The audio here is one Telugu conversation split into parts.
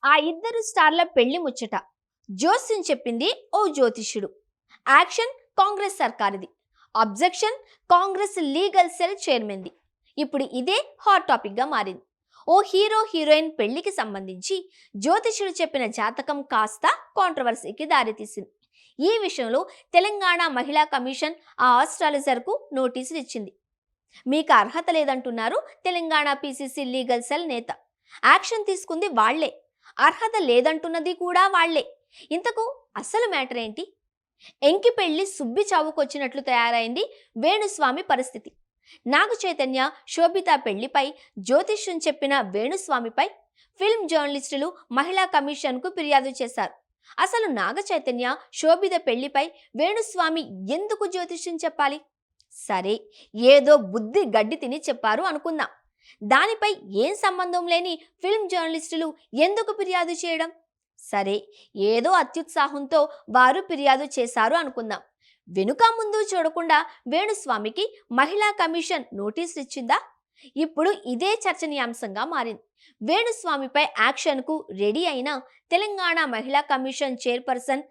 ఆ ఇద్దరు స్టార్ల పెళ్లి ముచ్చట జోస్యం చెప్పింది ఓ జ్యోతిష్యుడు. యాక్షన్ కాంగ్రెస్ సర్కారుది. అబ్జెక్షన్ కాంగ్రెస్ లీగల్ సెల్ చైర్మన్ది. ఇప్పుడు ఇదే హాట్ టాపిక్ గా మారింది. ఓ హీరో హీరోయిన్ పెళ్లికి సంబంధించి జ్యోతిష్యుడు చెప్పిన జాతకం కాస్త కాంట్రవర్సీకి దారితీసింది. ఈ విషయంలో తెలంగాణ మహిళా కమిషన్ ఆ ఆస్ట్రాలజర్కు నోటీసులు ఇచ్చింది. మీకు అర్హత లేదంటున్నారు తెలంగాణ పిసిసి లీగల్ సెల్ నేత. యాక్షన్ తీసుకుంది వాళ్లే, అర్హత లేదంటున్నది కూడా వాళ్లే. ఇంతకు అసలు మ్యాటర్ ఏంటి? ఎంకి పెళ్లి సుబ్బి చావుకొచ్చినట్లు తయారైంది వేణుస్వామి పరిస్థితి. నాగ చైతన్య శోభిత పెళ్లిపై జ్యోతిష్యం చెప్పిన వేణుస్వామిపై ఫిల్మ్ జర్నలిస్టులు మహిళా కమిషన్కు ఫిర్యాదు చేశారు. అసలు నాగ చైతన్య శోభిత పెళ్లిపై వేణుస్వామి ఎందుకు జ్యోతిష్యం చెప్పాలి? సరే, ఏదో బుద్ధి గడ్డి తిని చెప్పారు అనుకుందాం. దానిపై ఏం సంబంధం లేని ఫిల్మ్ జర్నలిస్టులు ఎందుకు ఫిర్యాదు చేయడం? సరే, ఏదో అత్యుత్సాహంతో వారు ఫిర్యాదు చేశారు అనుకుందాం. వెనుక ముందు చూడకుండా వేణుస్వామికి మహిళా కమిషన్ నోటీసులు ఇచ్చిందా? ఇప్పుడు ఇదే చర్చనీయాంశంగా మారింది. వేణుస్వామిపై యాక్షన్కు రెడీ అయిన తెలంగాణ మహిళా కమిషన్ చైర్పర్సన్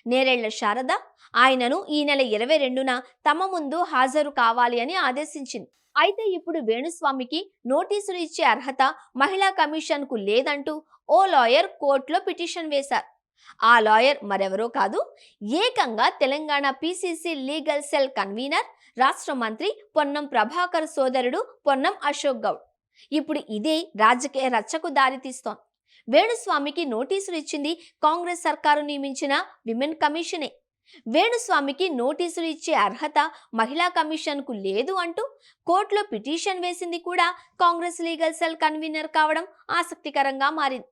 నేరెళ్ల శారద ఆయనను ఈ నెల 22న తమ ముందు హాజరు కావాలి అని ఆదేశించింది. అయితే ఇప్పుడు వేణుస్వామికి నోటీసులు ఇచ్చే అర్హత మహిళా కమిషన్కు లేదంటూ ఓ లాయర్ కోర్టులో పిటిషన్ వేశారు. ఆ లాయర్ మరెవరో కాదు, ఏకంగా Telangana PCC legal cell convener, రాష్ట్ర మంత్రి పొన్నం ప్రభాకర్ సోదరుడు పొన్నం అశోక్ గౌడ్. ఇప్పుడు ఇదే రాజకీయ రచ్చకు దారితీస్తోంది. వేణుస్వామికి నోటీసులు ఇచ్చింది కాంగ్రెస్ సర్కారు నియమించిన విమెన్ కమిషనే. వేణుస్వామికి నోటీసులు ఇచ్చే అర్హత మహిళా కమిషన్కు లేదు అంటూ కోర్టులో పిటిషన్ వేసింది కూడా కాంగ్రెస్ లీగల్ సెల్ కన్వీనర్ కావడం ఆసక్తికరంగా మారింది.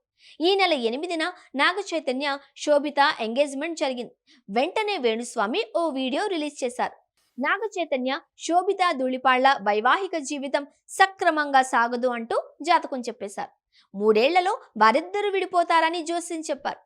ఈ నెల 8న నాగ చైతన్య శోభిత ఎంగేజ్మెంట్ జరిగింది. వెంటనే వేణుస్వామి ఓ వీడియో రిలీజ్ చేశారు. నాగ చైతన్య శోభిత ధూళిపాళ్ల వైవాహిక జీవితం సక్రమంగా సాగదు అంటూ జాతకం చెప్పేశారు. 3 ఏళ్లలో వారిద్దరూ విడిపోతారని జోస్యం చెప్పారు.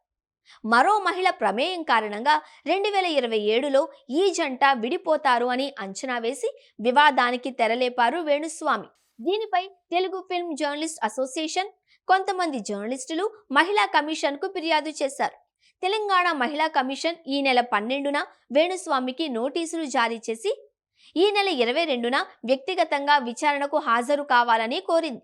మరో మహిళ ప్రమేయం కారణంగా 2027లో ఈ జంట విడిపోతారు అని అంచనా వేసి వివాదానికి తెరలేపారు వేణుస్వామి. దీనిపై తెలుగు ఫిల్మ్ జర్నలిస్ట్ అసోసియేషన్, కొంతమంది జర్నలిస్టులు మహిళా కమిషన్కు ఫిర్యాదు చేశారు. తెలంగాణ మహిళా కమిషన్ ఈ నెల 12న వేణుస్వామికి నోటీసులు జారీ చేసి ఈ నెల 22న వ్యక్తిగతంగా విచారణకు హాజరు కావాలని కోరింది.